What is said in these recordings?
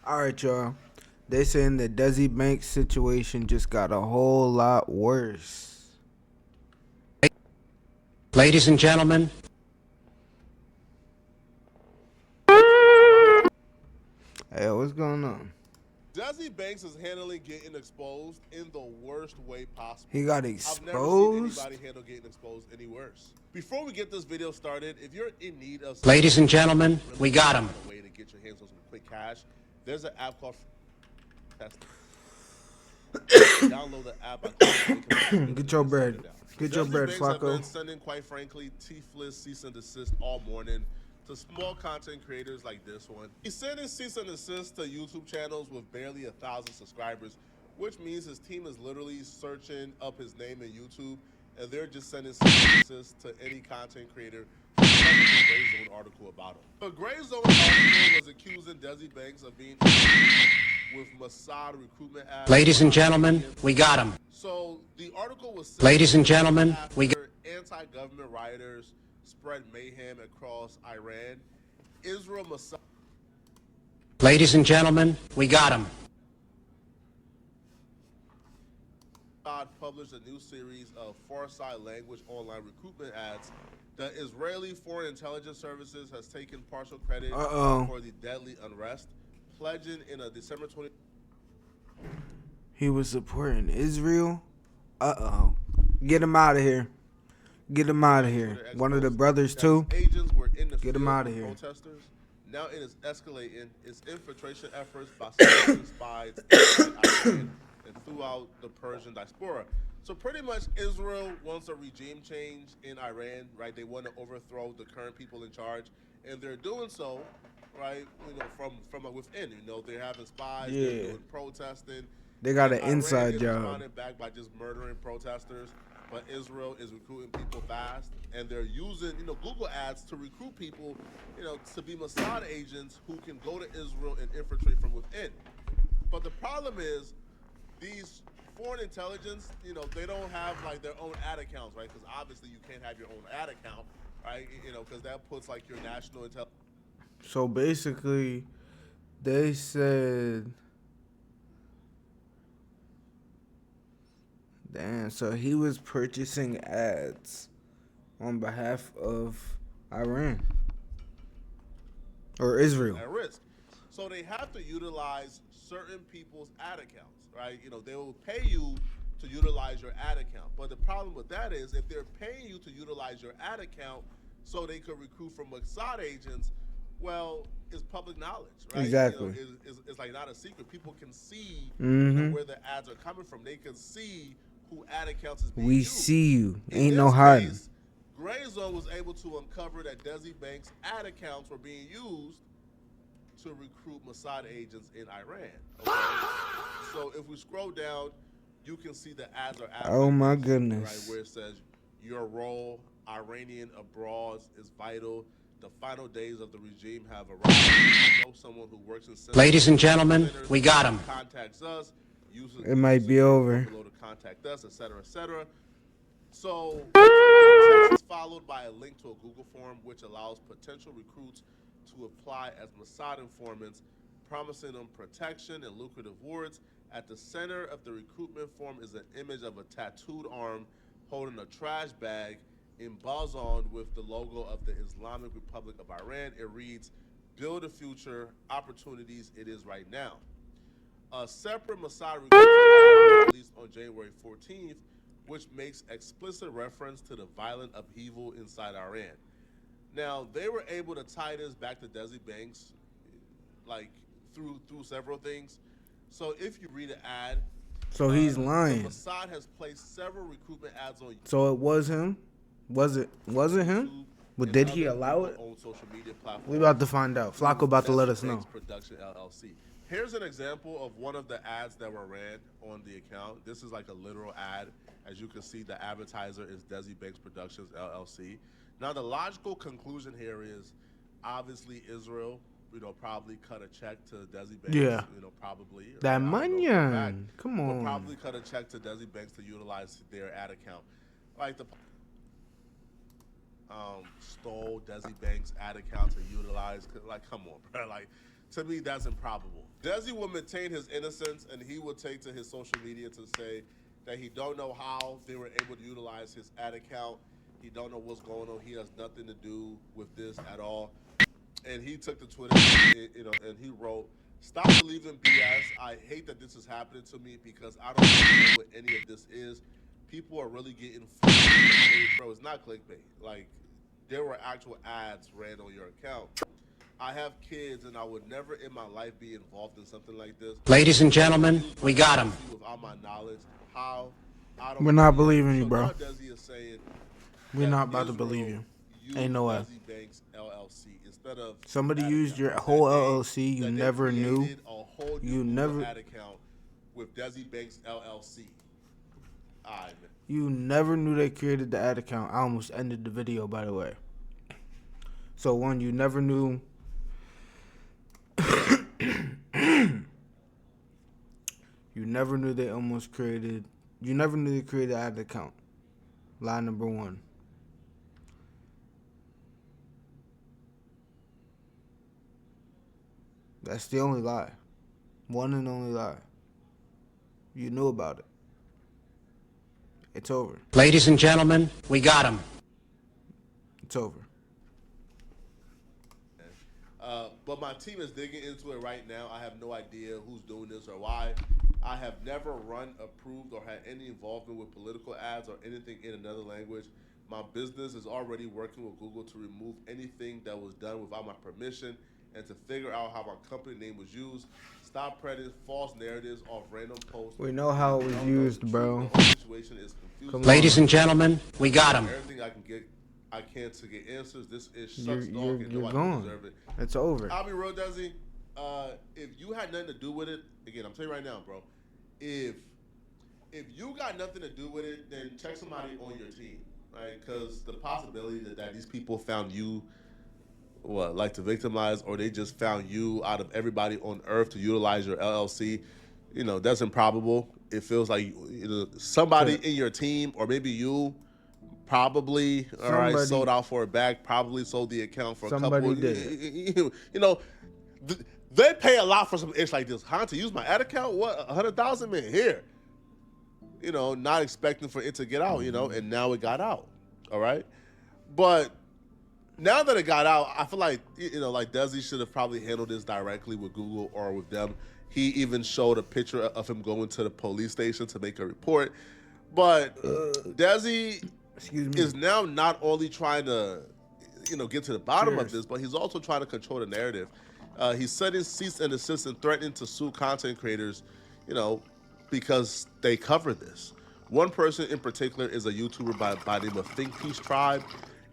All right, y'all. They saying the Dessi Banks situation just got a whole lot worse. Ladies and gentlemen. Hey, what's going on? Dessi Banks is handling getting exposed in the worst way possible. He got I've never seen exposed? anybody handle getting exposed any worse. Before we get this video started, if you're in need of Ladies and gentlemen, we got him. A way to get your hands on some quick cash, there's an app called Testing. Download the app. Get your bread. Get your Dessi bread, Banks have been Flacco. sending, quite frankly, teethless cease and desist all morning to small content creators like this one. He's sending cease and desist to YouTube channels with barely 1,000 subscribers, which means his team is literally searching up his name in YouTube, and they're just sending cease and desist to any content creator who has a Gray Zone article about him. The Gray Zone article was accusing Dessi Banks of being with Mossad recruitment ads. Ladies and gentlemen, we got him. So the article was. Ladies and gentlemen, we got anti-government rioters spread mayhem across Iran. Israel Mossad. Ladies and gentlemen, we got him. Published a new series of Farsi language online recruitment ads. The Israeli Foreign Intelligence Services has taken partial credit for the deadly unrest, pledging in a December 20. He was supporting Israel? Get him out of here. Get him out of here. One of the brothers, too? Agents were in the Get him out of here. Protesters. Now it is escalating its infiltration efforts by Saudi spies and throughout the Persian diaspora. So pretty much Israel wants a regime change in Iran, right? They want to overthrow the current people in charge, and they're doing so, right? You know, from within. You know, they're having spies, they're doing protesting. They got an Iran inside is job. responding back by just murdering protesters, but Israel is recruiting people fast, and they're using, you know, Google ads to recruit people, you know, to be Mossad agents who can go to Israel and infiltrate from within. But the problem is, these foreign intelligence, you know, they don't have like their own ad accounts, right? Because obviously you can't have your own ad account, right? You know, because that puts like your national intelligence. So basically, they said, damn, so he was purchasing ads on behalf of Iran or Israel. At risk. So they have to utilize certain people's ad accounts, right? You know, they will pay you to utilize your ad account. But the problem with that is if they're paying you to utilize your ad account so they could recruit from Mossad agents, well, it's public knowledge, right? Exactly. You know, it's like not a secret. People can see you know, where the ads are coming from. They can see who ad accounts is being We used. see you. In Ain't no this hiding. case, Gray Zone was able to uncover that Dessi Banks' ad accounts were being used to recruit Mossad agents in Iran. Okay? So if we scroll down, you can see the ads are Oh my right, goodness. where it says your role Iranian abroad is vital. The final days of the regime have arrived. I know someone who works in Ladies and gentlemen, we got him. Contacts us. Uses It might be over. below to contact us, etc., etc. So the text is followed by a link to a Google form, which allows potential recruits to apply as Mossad informants, promising them protection and lucrative rewards. At the center of the recruitment form is an image of a tattooed arm holding a trash bag embossed with the logo of the Islamic Republic of Iran. It reads, "Build a future, opportunities, it is right now." A separate Mossad recruitment was released on January 14th, which makes explicit reference to the violent upheaval inside Iran. Now, they were able to tie this back to Dessi Banks, like through several things. So if you read an ad, So he's lying. Mossad has placed several recruitment ads on. So it was him? Was it him? But did he allow it? On social media platforms. We about to find out. Flacco about to let us know. Production LLC. Here's an example of one of the ads that were ran on the account. This is like a literal ad. As you can see, the advertiser is Dessi Banks Productions LLC. Now, the logical conclusion here is obviously Israel, probably cut a check to Dessi Banks. Yeah. Probably. That money. Come Will on. probably cut a check to Dessi Banks to utilize their ad account. Like the stole Dessi Banks' ad account to utilize. Like, come on, bro. Like, to me, that's improbable. Dessi will maintain his innocence, and he will take to his social media to say that he don't know how they were able to utilize his ad account. He don't know what's going on. He has nothing to do with this at all. And he took to Twitter, and he wrote, "Stop believing BS. I hate that this is happening to me because I don't know what any of this is. People are really getting fooled." Bro, it's not clickbait. Like, there were actual ads ran on your account. I have kids, and I would never in my life be involved in something like this. Ladies and gentlemen, we got him. Without my knowledge, how I don't. We're not believing you, bro. Now Dessi is saying We're not about to believe you. Ain't no way. Dessi Banks LLC instead of Somebody used your whole LLC. You never knew. You never. Ad account with Dessi Banks LLC. All right, man. You never knew they created the ad account. I almost ended the video, by the way. So one, you never knew. You never knew they almost created. You never knew they created an ad account. Lie number one. That's the only lie. One and only lie. You knew about it. It's over. Ladies and gentlemen, we got him. It's over. But my team is digging into it right now. I have no idea who's doing this or why. I have never run, approved, or had any involvement with political ads or anything in another language. My business is already working with Google to remove anything that was done without my permission and to figure out how my company name was used. Stop spreading false narratives off random posts. We know how it was used, bro. The whole situation is confusing. Ladies and gentlemen, we got him. Everything I can to get answers. This is You're sucks, dog, and nobody gone. deserve it. It's over. I'll be real, Dessi. If you had nothing to do with it, again, I'm telling you right now, bro. If you got nothing to do with it, then check somebody on your team, right? Because the possibility that these people found you, to victimize, or they just found you out of everybody on earth to utilize your LLC, that's improbable. It feels like somebody in your team, or maybe you, probably sold out for a bag, probably sold the account for a couple. Did. They pay a lot for some ish like this. To use my ad account? What, 100,000? Man, here. Not expecting for it to get out, and now it got out. All right? But now that it got out, I feel like, Dessi should have probably handled this directly with Google or with them. He even showed a picture of him going to the police station to make a report. But Dessi is now not only trying to, get to the bottom of this, but he's also trying to control the narrative. He's setting cease and desist and threatening to sue content creators, because they cover this. One person in particular is a YouTuber by the name of Think Peace Tribe.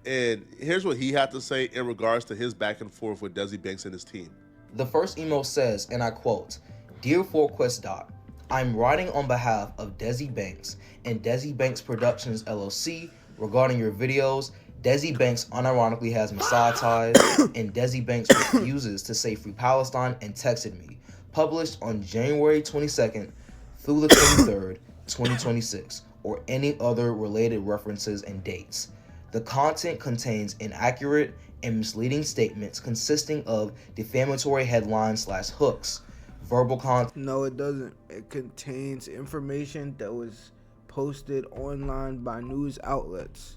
And here's what he had to say in regards to his back and forth with Dessi Banks and his team. The first email says, and I quote, "Dear 4Quest Doc, I'm writing on behalf of Dessi Banks and Dessi Banks Productions LLC regarding your videos. Dessi Banks unironically has Mossad ties, and Dessi Banks refuses to say Free Palestine and texted me. Published on January 22nd through the 23rd, 2026, or any other related references and dates. The content contains inaccurate and misleading statements consisting of defamatory headlines/hooks, verbal content. No, it doesn't. It contains information that was posted online by news outlets.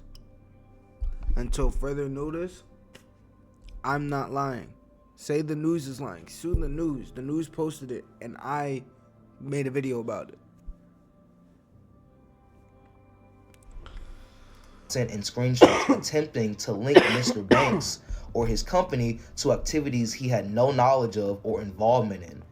Until further notice, I'm not lying. Say the news is lying. Sue the news. The news posted it, and I made a video about it. And screenshots attempting to link Mr. Banks or his company to activities he had no knowledge of or involvement in.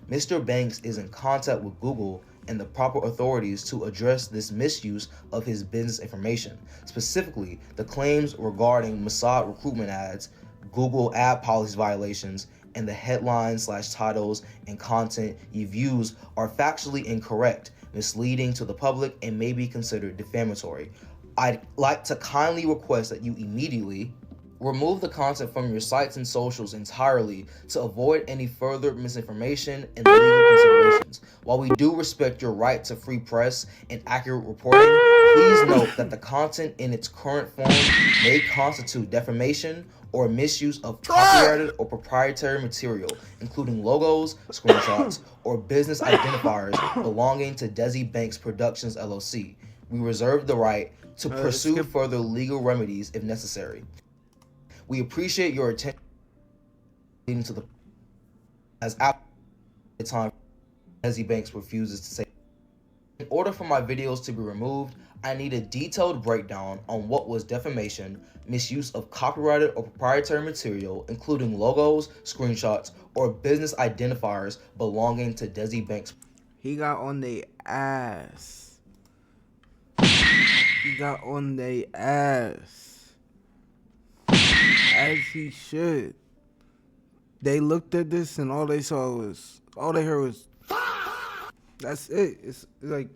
Mr. Banks is in contact with Google and the proper authorities to address this misuse of his business information, specifically the claims regarding Mossad recruitment ads, Google ad policy violations, and the headlines/titles and content you views are factually incorrect, misleading to the public, and may be considered defamatory. I'd like to kindly request that you immediately remove the content from your sites and socials entirely to avoid any further misinformation and legal considerations. While we do respect your right to free press and accurate reporting, please note that the content in its current form may constitute defamation or misuse of copyrighted or proprietary material, including logos, screenshots, or business identifiers belonging to Dessi Banks Productions LLC. We reserve the right to pursue further legal remedies if necessary. We appreciate your attention to the as at the time Dessi Banks refuses to say. In order for my videos to be removed, I need a detailed breakdown on what was defamation, misuse of copyrighted or proprietary material, including logos, screenshots, or business identifiers belonging to Dessi Banks. He got on the ass. He got on the ass. As he should. They looked at this and all they heard was, that's it. It's like,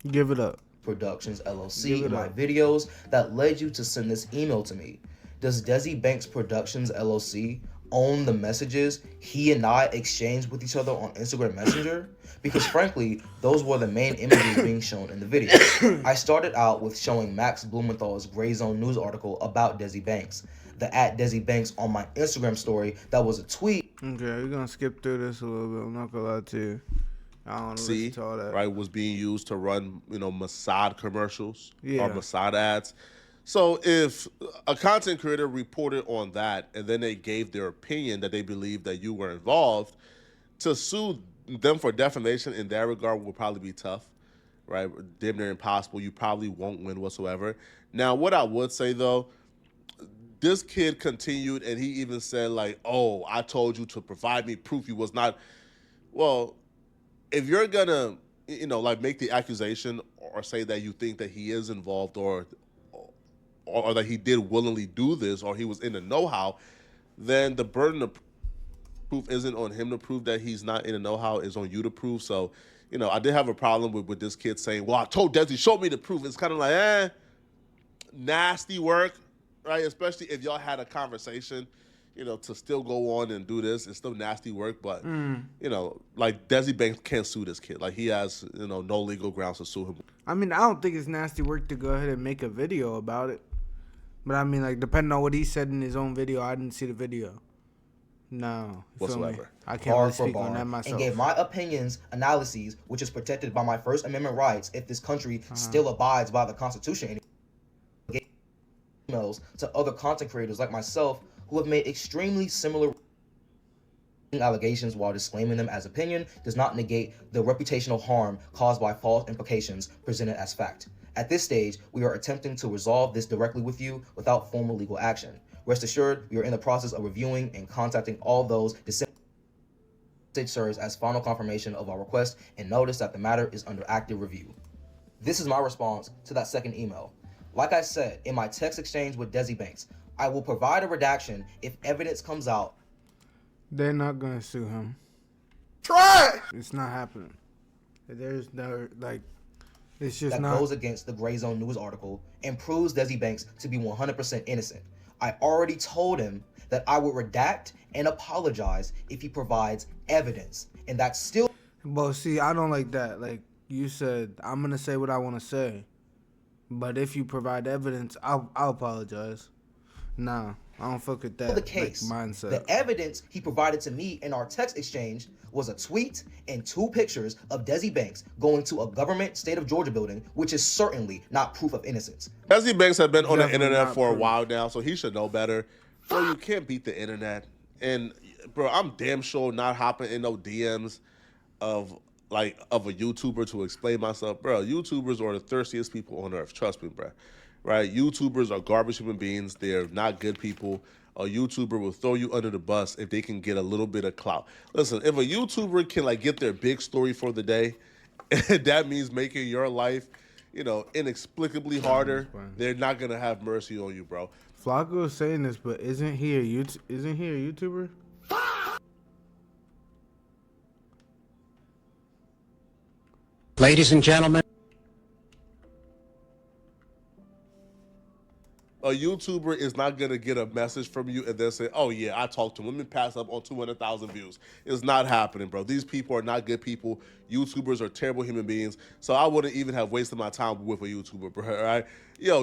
give it up. Productions LLC in my videos that led you to send this email to me. Does Dessi Banks Productions LLC own the messages he and I exchanged with each other on Instagram Messenger? Because frankly, those were the main images being shown in the video. I started out with showing Max Blumenthal's Gray Zone news article about Dessi Banks. The @Dessi Banks on my Instagram story that was a tweet. Okay, we're gonna skip through this a little bit. I'm not gonna lie to you. I don't know listen to all that. Right, was being used to run, Mossad commercials or Yeah. Mossad ads. So if a content creator reported on that and then they gave their opinion that they believed that you were involved, to sue them for defamation in that regard will probably be tough, right? Damn near impossible. You probably won't win whatsoever. Now, what I would say though, this kid continued and he even said like, oh, I told you to provide me proof you was not. Well, if you're gonna, make the accusation or say that you think that he is involved or that he did willingly do this or he was in the know-how, then the burden of proof isn't on him to prove that he's not in the know-how, is on you to prove. So, I did have a problem with this kid saying, well, I told Dessi, show me the proof. It's kind of like, nasty work, right? Especially if y'all had a conversation, to still go on and do this. It's still nasty work, but, like Dessi Banks can't sue this kid. Like he has, no legal grounds to sue him. I mean, I don't think it's nasty work to go ahead and make a video about it. But I mean, like, depending on what he said in his own video, I didn't see the video. No. Whatsoever. I can't really speak on that myself. And gave my opinions, analyses, which is protected by my First Amendment rights if this country still abides by the Constitution. Gave emails to other content creators like myself who have made extremely similar allegations while disclaiming them as opinion does not negate the reputational harm caused by false implications presented as fact. At this stage, we are attempting to resolve this directly with you without formal legal action. Rest assured, we are in the process of reviewing and contacting all those. This serves as final confirmation of our request and notice that the matter is under active review. This is my response to that second email. Like I said in my text exchange with Dessi Banks, I will provide a redaction if evidence comes out. They're not going to sue him. Try! It's not happening. There's no, like, It's just that not. goes against the Gray Zone News article and proves Dessi Banks to be 100% innocent. I already told him that I would redact and apologize if he provides evidence, and that's still. But see, I don't like that. Like you said, I'm gonna say what I want to say, but if you provide evidence, I'll apologize. Nah, I don't fuck with that The case. like mindset. The evidence he provided to me in our text exchange was a tweet and 2 pictures of Dessi Banks going to a government state of Georgia building, which is certainly not proof of innocence. Dessi Banks have been on the Definitely internet not for a proof. while now, so he should know better. Bro, you can't beat the internet. And bro, I'm damn sure not hopping in no DMs of a YouTuber to explain myself. Bro, YouTubers are the thirstiest people on earth. Trust me, bro. Right? YouTubers are garbage human beings. They're not good people. A YouTuber will throw you under the bus if they can get a little bit of clout. Listen, if a YouTuber can like get their big story for the day, that means making your life, inexplicably harder, they're not gonna have mercy on you, bro. Flacco is saying this, but isn't he a YouTuber? Ladies and gentlemen, A YouTuber is not gonna get a message from you and then say, "Oh yeah, I talked to him. Let me pass up on 200,000 views." It's not happening, bro. These people are not good people. YouTubers are terrible human beings. So I wouldn't even have wasted my time with a YouTuber, bro. All right? Yo,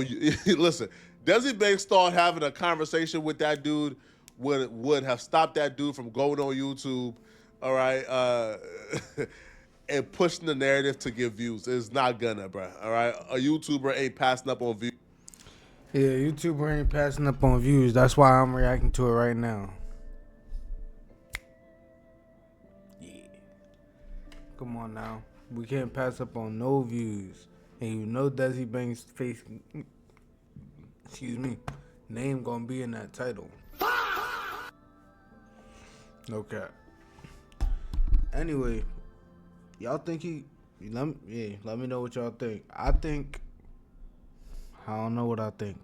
listen. Dessi Banks thought having a conversation with that dude would have stopped that dude from going on YouTube. All right. And pushing the narrative to get views. It's not gonna, bro. All right. A YouTuber ain't passing up on views. Yeah, YouTuber ain't passing up on views. That's why I'm reacting to it right now. Yeah. Come on now. We can't pass up on no views. And you know Dessi Banks' face, name gonna be in that title. No cap. Anyway, y'all think let me know what y'all think. I don't know what I think.